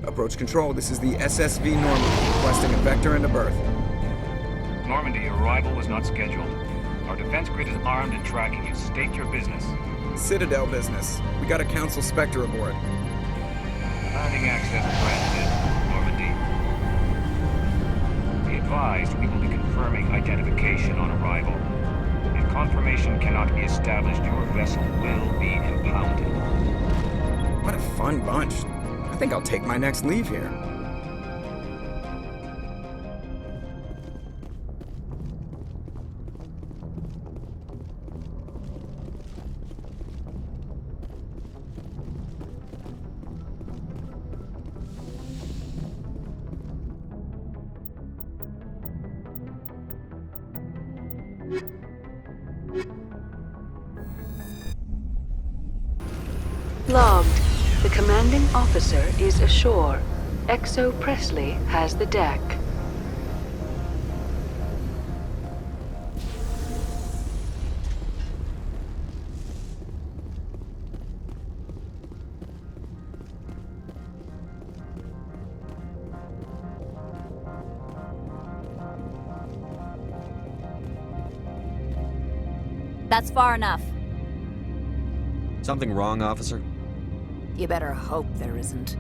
Approach control, this is the SSV Normandy, requesting a vector and a berth. Normandy, your arrival was not scheduled. Our defense grid is armed and tracking you. State your business. Citadel business. We got a Council Spectre aboard. Landing access granted, Normandy. Be advised, we will be confirming identification on arrival. If confirmation cannot be established, your vessel will be impounded. What a fun bunch. I think I'll take my next leave here. Logged. The commanding officer is ashore. Exo Presley has the deck. That's far enough. Something wrong, officer? You better hope there isn't.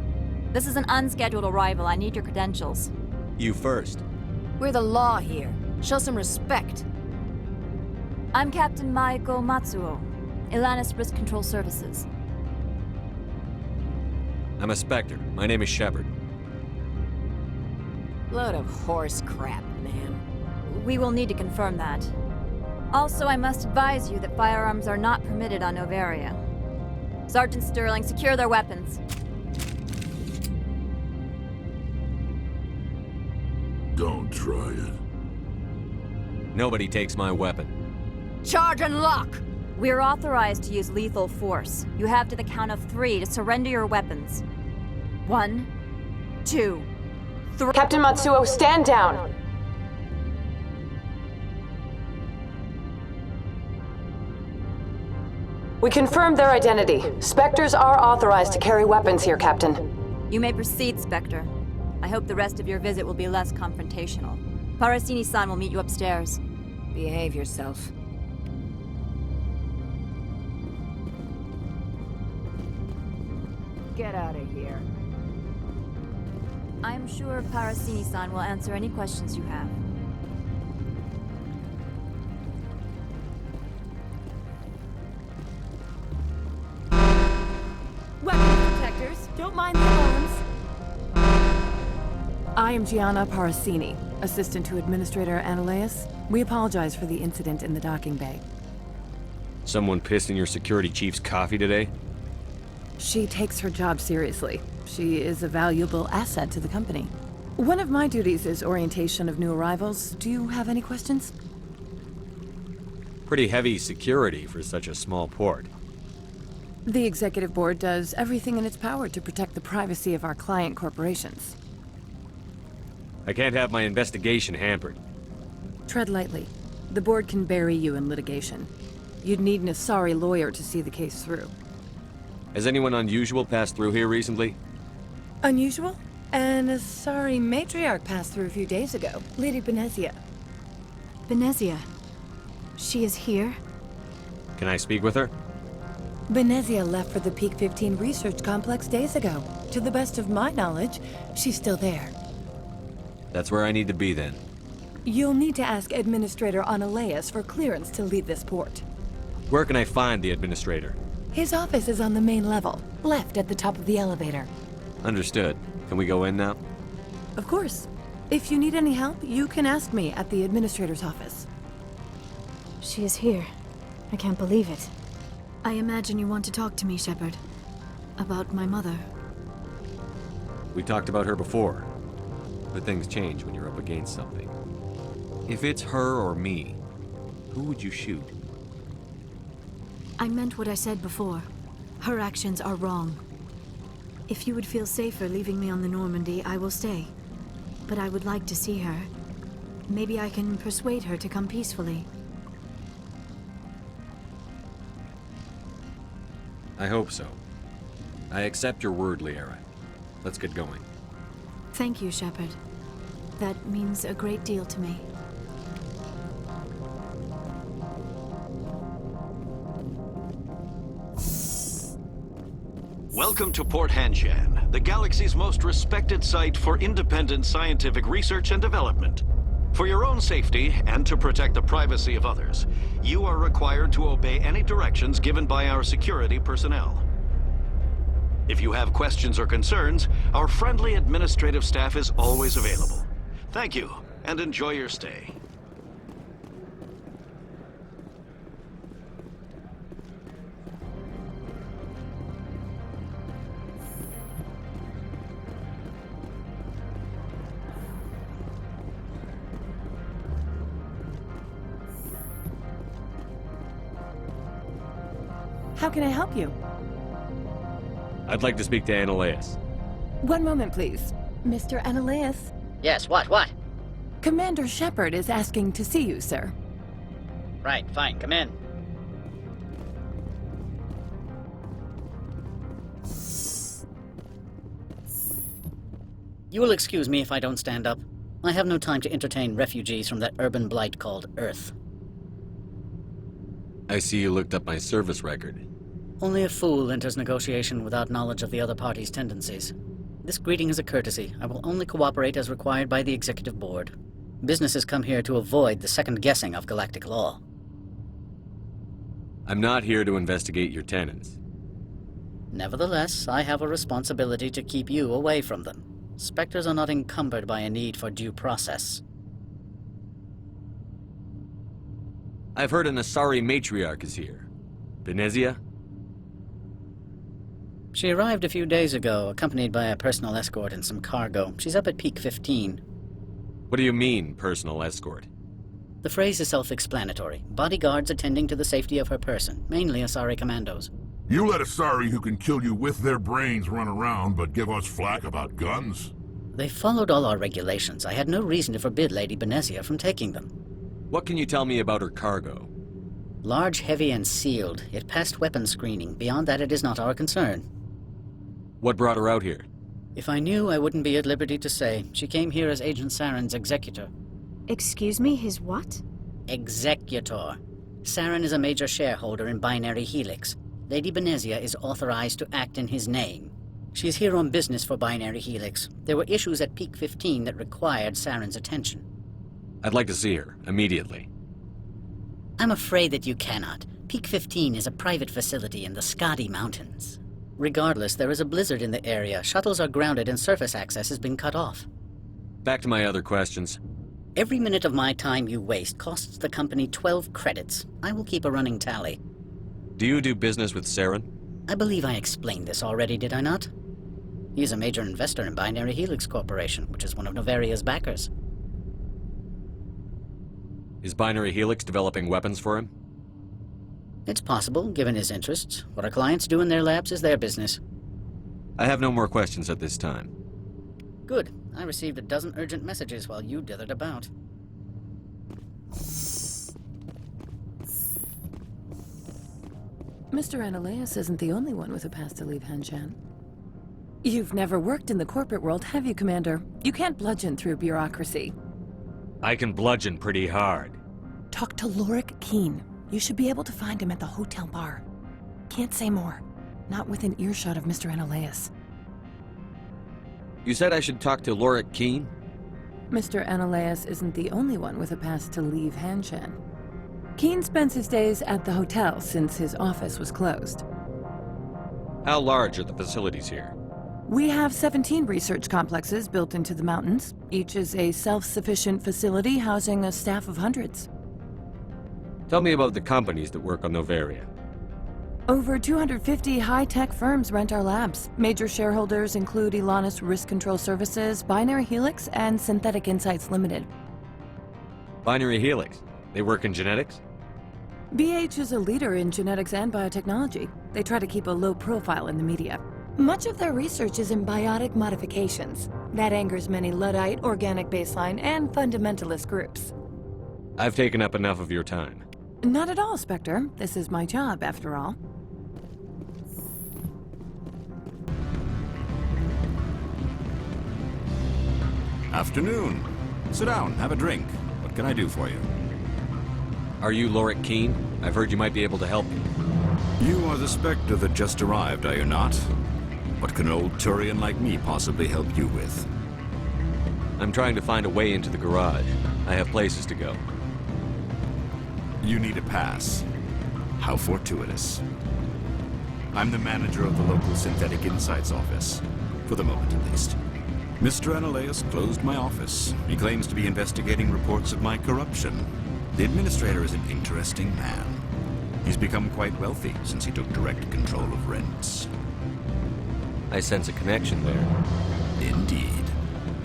This is an unscheduled arrival. I need your credentials. You first. We're the law here. Show some respect. I'm Captain Maiko Matsuo, Ilanis Risk Control Services. I'm a Spectre. My name is Shepard. Load of horse crap, man. We will need to confirm that. Also, I must advise you that firearms are not permitted on Noveria. Sergeant Sterling, secure their weapons. Don't try it. Nobody takes my weapon. Charge and lock! We're authorized to use lethal force. You have to the count of 3 to surrender your weapons. 1, 2, 3. Captain Matsuo, stand down! We confirmed their identity. Spectres are authorized to carry weapons here, Captain. You may proceed, Spectre. I hope the rest of your visit will be less confrontational. Parasini-san will meet you upstairs. Behave yourself. Get out of here. I'm sure Parasini-san will answer any questions you have. Weapons protectors, don't mind the alarms. I am Gianna Parasini, assistant to Administrator Ananias. We apologize for the incident in the docking bay. Someone pissed in your security chief's coffee today? She takes her job seriously. She is a valuable asset to the company. One of my duties is orientation of new arrivals. Do you have any questions? Pretty heavy security for such a small port. The Executive Board does everything in its power to protect the privacy of our client corporations. I can't have my investigation hampered. Tread lightly. The Board can bury you in litigation. You'd need an Asari lawyer to see the case through. Has anyone unusual passed through here recently? Unusual? An Asari matriarch passed through a few days ago. Lady Benezia. Benezia? She is here? Can I speak with her? Benezia left for the Peak 15 research complex days ago. To the best of my knowledge, she's still there. That's where I need to be then. You'll need to ask Administrator Ananias for clearance to leave this port. Where can I find the Administrator? His office is on the main level, left at the top of the elevator. Understood. Can we go in now? Of course. If you need any help, you can ask me at the Administrator's office. She is here. I can't believe it. I imagine you want to talk to me, Shepard. About my mother. We talked about her before. But things change when you're up against something. If it's her or me, who would you shoot? I meant what I said before. Her actions are wrong. If you would feel safer leaving me on the Normandy, I will stay. But I would like to see her. Maybe I can persuade her to come peacefully. I hope so. I accept your word, Liara. Let's get going. Thank you, Shepard. That means a great deal to me. Welcome to Port Hanshan, the galaxy's most respected site for independent scientific research and development. For your own safety and to protect the privacy of others, you are required to obey any directions given by our security personnel. If you have questions or concerns, our friendly administrative staff is always available. Thank you, and enjoy your stay. How can I help you? I'd like to speak to Annaleas. One moment, please. Mr. Annaleas? Yes, what? Commander Shepard is asking to see you, sir. Right, fine, come in. You will excuse me if I don't stand up. I have no time to entertain refugees from that urban blight called Earth. I see you looked up my service record. Only a fool enters negotiation without knowledge of the other party's tendencies. This greeting is a courtesy. I will only cooperate as required by the Executive Board. Businesses come here to avoid the second guessing of galactic law. I'm not here to investigate your tenants. Nevertheless, I have a responsibility to keep you away from them. Spectres are not encumbered by a need for due process. I've heard an Asari matriarch is here. Venezia? She arrived a few days ago, accompanied by a personal escort and some cargo. She's up at Peak 15. What do you mean, personal escort? The phrase is self-explanatory. Bodyguards attending to the safety of her person, mainly Asari commandos. You let Asari who can kill you with their brains run around, but give us flack about guns? They followed all our regulations. I had no reason to forbid Lady Venezia from taking them. What can you tell me about her cargo? Large, heavy, and sealed. It passed weapons screening. Beyond that, it is not our concern. What brought her out here? If I knew, I wouldn't be at liberty to say. She came here as Agent Saren's executor. Excuse me, his what? Executor. Saren is a major shareholder in Binary Helix. Lady Venezia is authorized to act in his name. She is here on business for Binary Helix. There were issues at Peak 15 that required Saren's attention. I'd like to see her, immediately. I'm afraid that you cannot. Peak 15 is a private facility in the Skadi Mountains. Regardless, there is a blizzard in the area. Shuttles are grounded and surface access has been cut off. Back to my other questions. Every minute of my time you waste costs the company 12 credits. I will keep a running tally. Do you do business with Saren? I believe I explained this already, did I not? He is a major investor in Binary Helix Corporation, which is one of Noveria's backers. Is Binary Helix developing weapons for him? It's possible, given his interests. What our clients do in their labs is their business. I have no more questions at this time. Good. I received a dozen urgent messages while you dithered about. Mr. Annaleas isn't the only one with a pass to leave Hanshan. You've never worked in the corporate world, have you, Commander? You can't bludgeon through bureaucracy. I can bludgeon pretty hard. Talk to Lorik Keen. You should be able to find him at the hotel bar. Can't say more. Not within earshot of Mr. Annaleas. You said I should talk to Lorik Keen? Mr. Annaleas isn't the only one with a pass to leave Hanshan. Keen spends his days at the hotel since his office was closed. How large are the facilities here? We have 17 research complexes built into the mountains. Each is a self-sufficient facility housing a staff of hundreds. Tell me about the companies that work on Noveria. Over 250 high-tech firms rent our labs. Major shareholders include Elanus Risk Control Services, Binary Helix, and Synthetic Insights Limited. Binary Helix? They work in genetics? BH is a leader in genetics and biotechnology. They try to keep a low profile in the media. Much of their research is in biotic modifications. That angers many Luddite, organic baseline, and fundamentalist groups. I've taken up enough of your time. Not at all, Spectre. This is my job, after all. Afternoon. Sit down, have a drink. What can I do for you? Are you Lorik Keene? I've heard you might be able to help me. You are the Spectre that just arrived, are you not? What can an old Turian like me possibly help you with? I'm trying to find a way into the garage. I have places to go. You need a pass. How fortuitous. I'm the manager of the local Synthetic Insights office. For the moment, at least. Mr. Analeas closed my office. He claims to be investigating reports of my corruption. The administrator is an interesting man. He's become quite wealthy since he took direct control of rents. I sense a connection there. Indeed.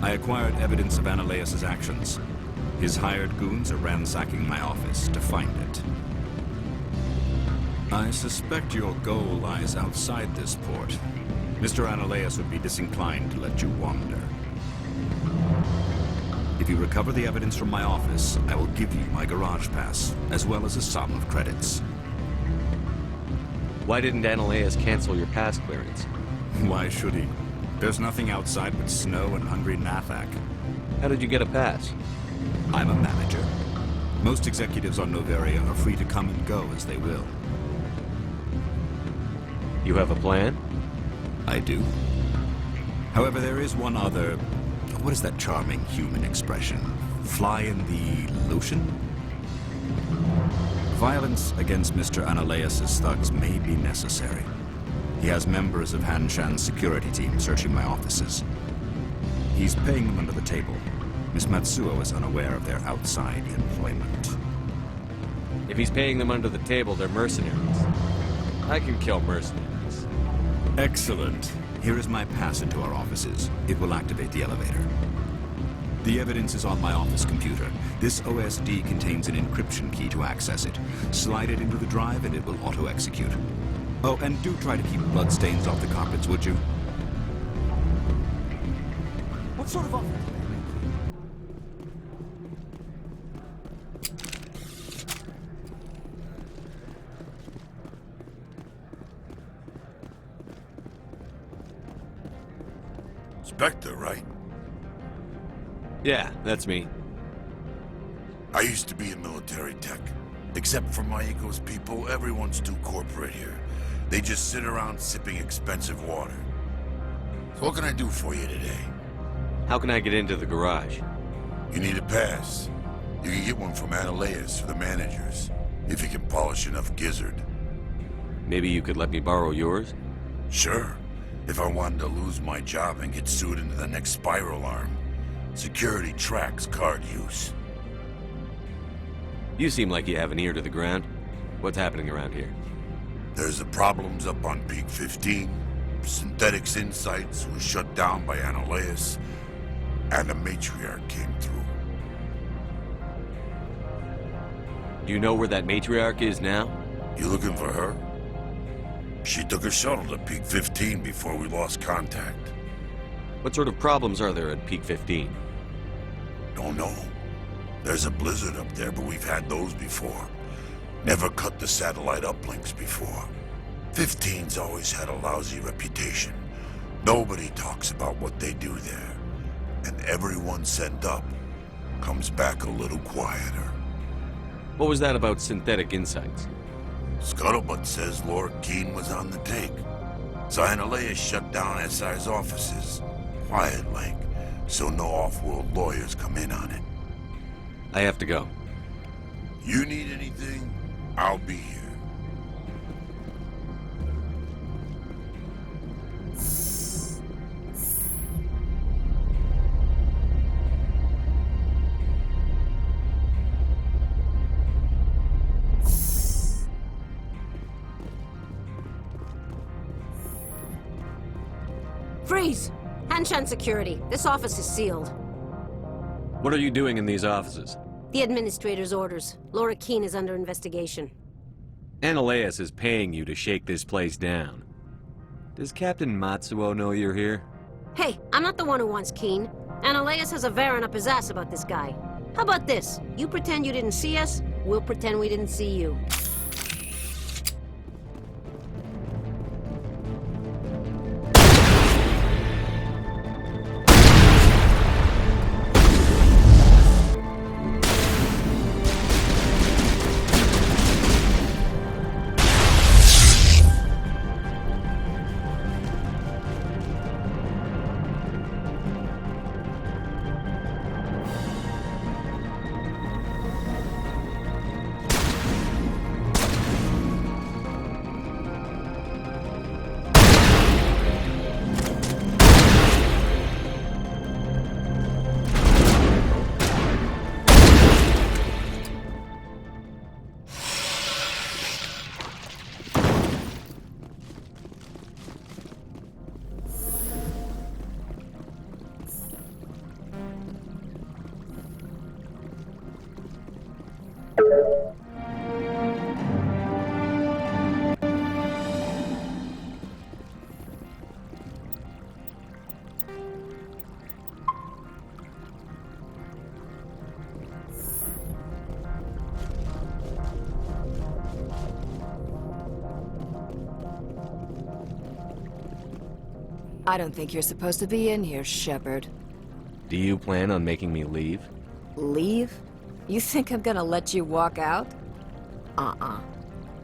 I acquired evidence of Analeas' actions. His hired goons are ransacking my office to find it. I suspect your goal lies outside this port. Mr. Analeas would be disinclined to let you wander. If you recover the evidence from my office, I will give you my garage pass, as well as a sum of credits. Why didn't Analeas cancel your pass clearance? Why should he? There's nothing outside but snow and hungry Nathak. How did you get a pass? I'm a manager. Most executives on Noveria are free to come and go as they will. You have a plan? I do. However, there is one other... What is that charming human expression? Fly in the lotion? Violence against Mr. Analeas' thugs may be necessary. He has members of Hanshan's security team searching my offices. He's paying them under the table. Miss Matsuo is unaware of their outside employment. If he's paying them under the table, they're mercenaries. I can kill mercenaries. Excellent. Here is my pass into our offices. It will activate the elevator. The evidence is on my office computer. This OSD contains an encryption key to access it. Slide it into the drive and it will auto-execute. Oh, and do try to keep bloodstains off the carpets, would you? What sort of offer? Spectre, right? Yeah, that's me. I used to be in military tech. Except for my ego's people, everyone's too corporate here. They just sit around sipping expensive water. So what can I do for you today? How can I get into the garage? You need a pass. You can get one from Analeas for the managers, if you can polish enough gizzard. Maybe you could let me borrow yours? Sure. If I wanted to lose my job and get sued into the next spiral arm. Security tracks card use. You seem like you have an ear to the ground. What's happening around here? There's the problems up on Peak 15. Synthetics Insights was shut down by Analeas. And a matriarch came through. Do you know where that matriarch is now? You looking for her? She took a shuttle to Peak 15 before we lost contact. What sort of problems are there at Peak 15? Don't know. There's a blizzard up there, but we've had those before. Never cut the satellite uplinks before. 15's always had a lousy reputation. Nobody talks about what they do there. And everyone sent up comes back a little quieter. What was that about Synthetic Insights? Scuttlebutt says Lorik Keene was on the take. So Analeas shut down SI's offices. Quiet-like, so no off-world lawyers come in on it. I have to go. You need anything, I'll be here. Freeze! Hanshan security. This office is sealed. What are you doing in these offices? The administrator's orders. Lorik Keene is under investigation. Analeas is paying you to shake this place down. Does Captain Matsuo know you're here? Hey, I'm not the one who wants Keen. Analeus has a Varen up his ass about this guy. How about this? You pretend you didn't see us, we'll pretend we didn't see you. I don't think you're supposed to be in here, Shepard. Do you plan on making me leave? Leave? You think I'm gonna let you walk out?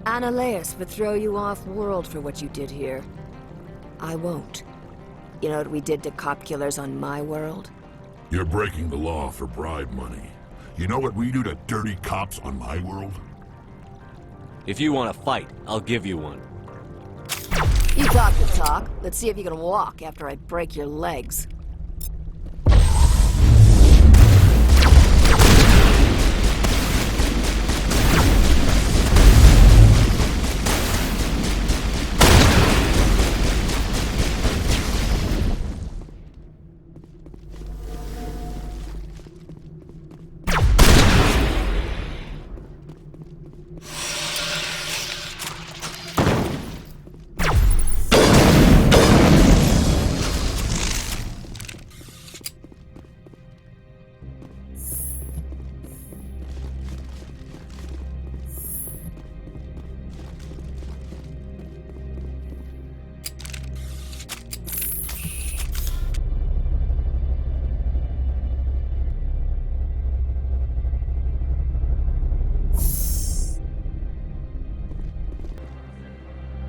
Analeus would throw you off-world for what you did here. I won't. You know what we did to cop killers on my world? You're breaking the law for bribe money. You know what we do to dirty cops on my world? If you want to fight, I'll give you one. You talk the talk. Let's see if you can walk after I break your legs.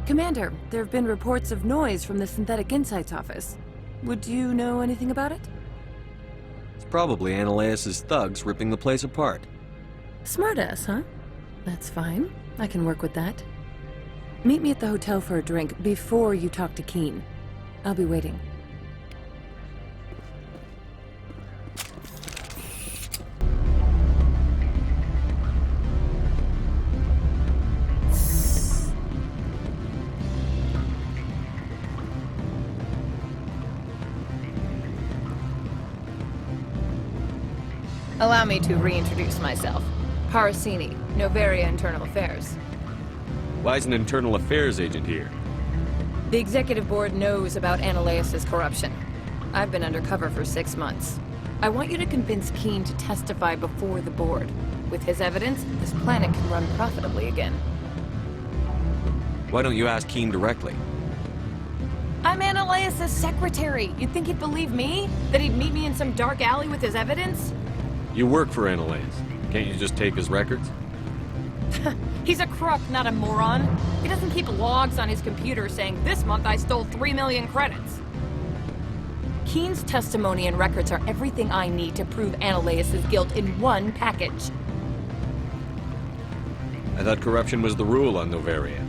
Commander, there have been reports of noise from the Synthetic Insights office. Would you know anything about it? It's probably Analeus' thugs ripping the place apart. Smartass, huh? That's fine. I can work with that. Meet me at the hotel for a drink before you talk to Keen. I'll be waiting. Allow me to reintroduce myself. Parasini, Noveria Internal Affairs. Why is an internal affairs agent here? The executive board knows about Analeus' corruption. I've been undercover for 6 months. I want you to convince Keen to testify before the board. With his evidence, this planet can run profitably again. Why don't you ask Keen directly? I'm Analeus' secretary. You'd think he'd believe me? That he'd meet me in some dark alley with his evidence? You work for Analeus. Can't you just take his records? He's a crook, not a moron. He doesn't keep logs on his computer saying, "This month I stole 3 million credits." Keen's testimony and records are everything I need to prove Analeus' guilt in one package. I thought corruption was the rule on Noveria.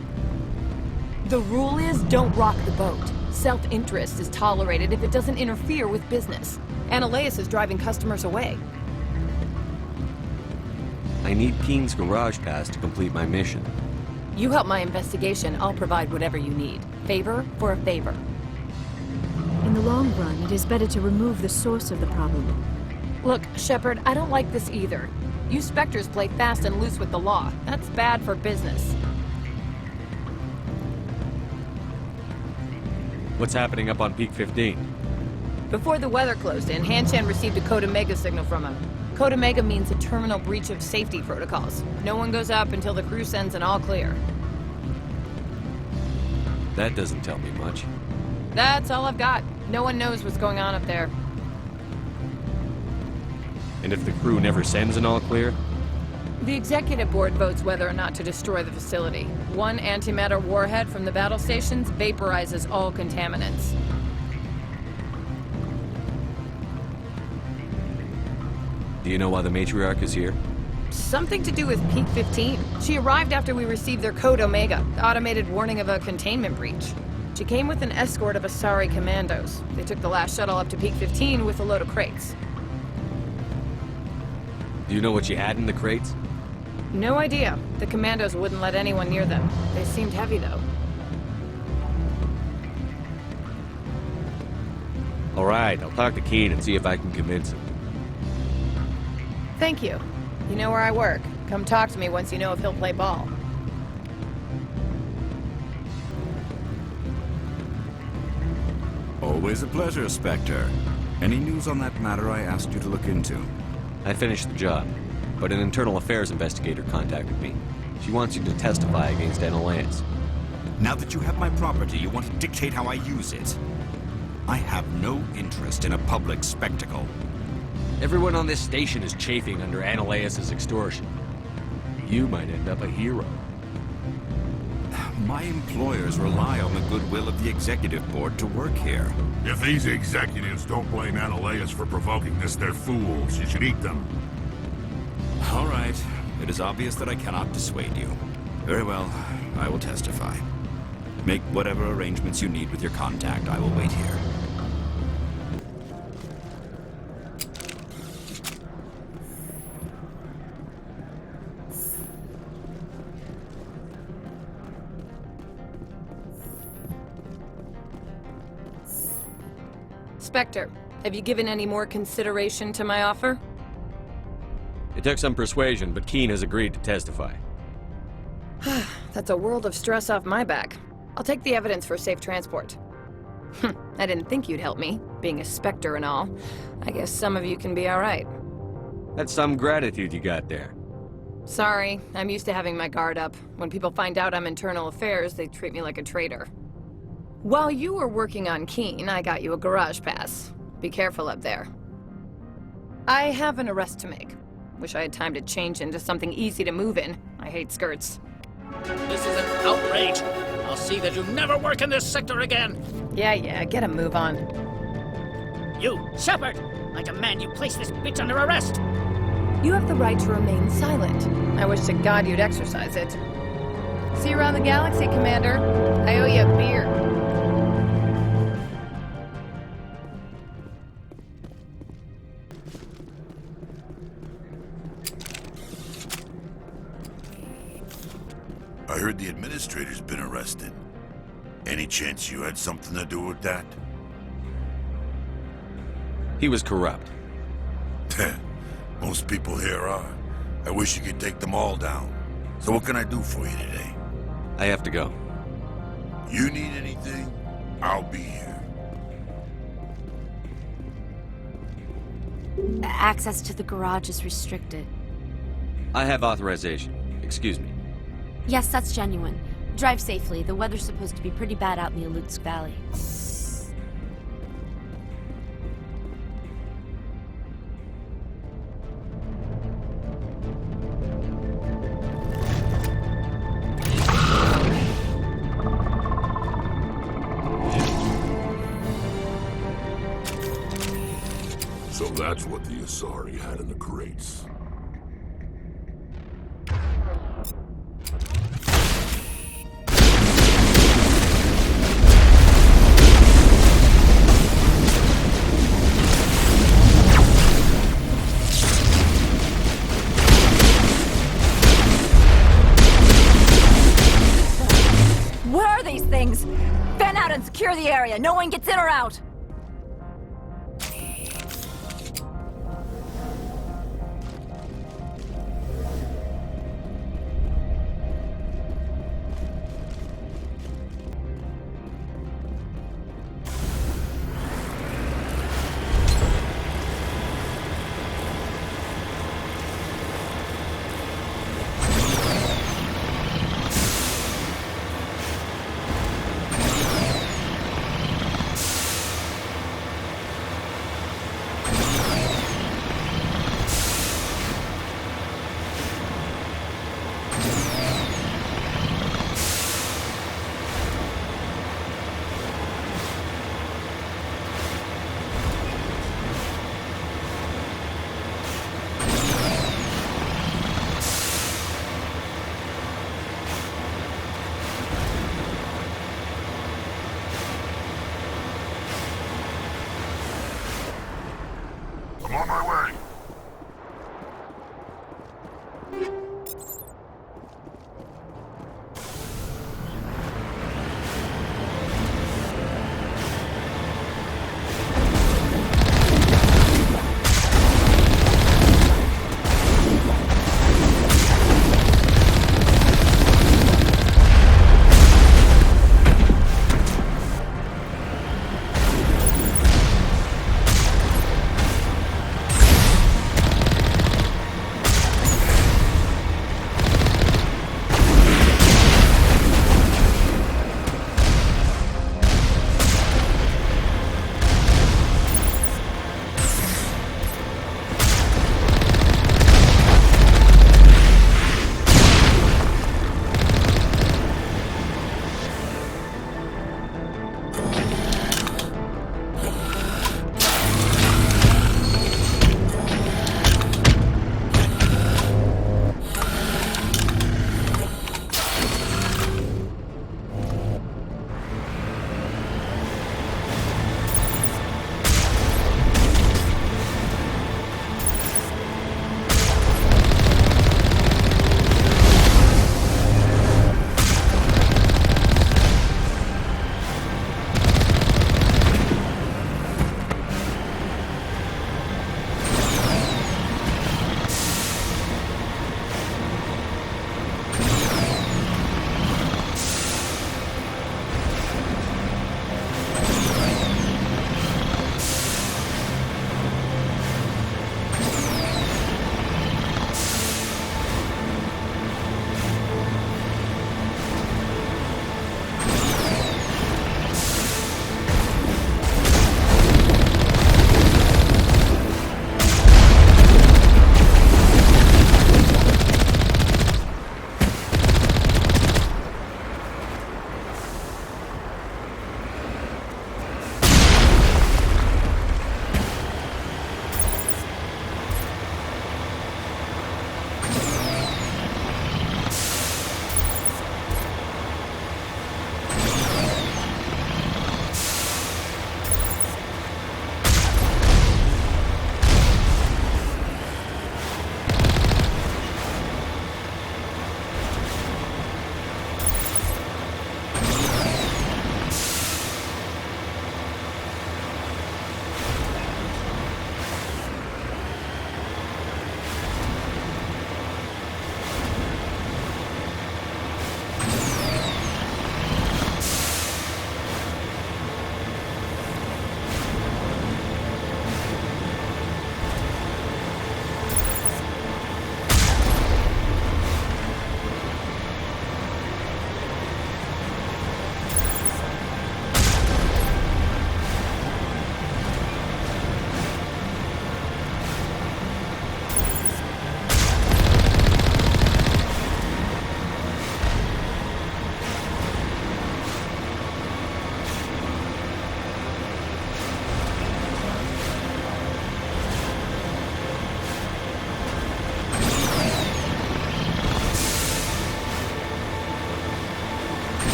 The rule is, don't rock the boat. Self-interest is tolerated if it doesn't interfere with business. Analeus is driving customers away. I need Keen's garage pass to complete my mission. You help my investigation, I'll provide whatever you need. Favor for a favor. In the long run, it is better to remove the source of the problem. Look, Shepard, I don't like this either. You Spectres play fast and loose with the law. That's bad for business. What's happening up on Peak 15? Before the weather closed in, Hanshan received a Code Omega signal from him. Code Omega means a terminal breach of safety protocols. No one goes up until the crew sends an all clear. That doesn't tell me much. That's all I've got. No one knows what's going on up there. And if the crew never sends an all clear? The executive board votes whether or not to destroy the facility. One antimatter warhead from the battle stations vaporizes all contaminants. Do you know why the matriarch is here? Something to do with Peak 15. She arrived after we received their Code Omega, the automated warning of a containment breach. She came with an escort of Asari commandos. They took the last shuttle up to Peak 15 with a load of crates. Do you know what she had in the crates? No idea. The commandos wouldn't let anyone near them. They seemed heavy, though. All right, I'll talk to Keen and see if I can convince him. Thank you. You know where I work. Come talk to me once you know if he'll play ball. Always a pleasure, Spectre. Any news on that matter I asked you to look into? I finished the job, but an internal affairs investigator contacted me. She wants you to testify against Analaeus. Now that you have my property, you want to dictate how I use it. I have no interest in a public spectacle. Everyone on this station is chafing under Analaeus' extortion. You might end up a hero. My employers rely on the goodwill of the executive board to work here. If these executives don't blame Analaeus for provoking this, they're fools. You should eat them. All right. It is obvious that I cannot dissuade you. Very well. I will testify. Make whatever arrangements you need with your contact. I will wait here. Spectre, have you given any more consideration to my offer? It took some persuasion, but Keen has agreed to testify. That's a world of stress off my back. I'll take the evidence for safe transport. I didn't think you'd help me, being a Spectre and all. I guess some of you can be alright. That's some gratitude you got there. Sorry, I'm used to having my guard up. When people find out I'm internal affairs, they treat me like a traitor. While you were working on Keen, I got you a garage pass. Be careful up there. I have an arrest to make. Wish I had time to change into something easy to move in. I hate skirts. This is an outrage. I'll see that you never work in this sector again. Yeah, get a move on. You, Shepard! I demand you place this bitch under arrest! You have the right to remain silent. I wish to God you'd exercise it. See you around the galaxy, Commander. I owe you a beer. I heard the administrator's been arrested. Any chance you had something to do with that? He was corrupt. Most people here are. I wish you could take them all down. So what can I do for you today? I have to go. You need anything? I'll be here. Access to the garage is restricted. I have authorization. Excuse me. Yes, that's genuine. Drive safely. The weather's supposed to be pretty bad out in the Alutsk Valley. So that's what the Asari had in the crates. What are these things? Fan out and secure the area. No one gets in or out.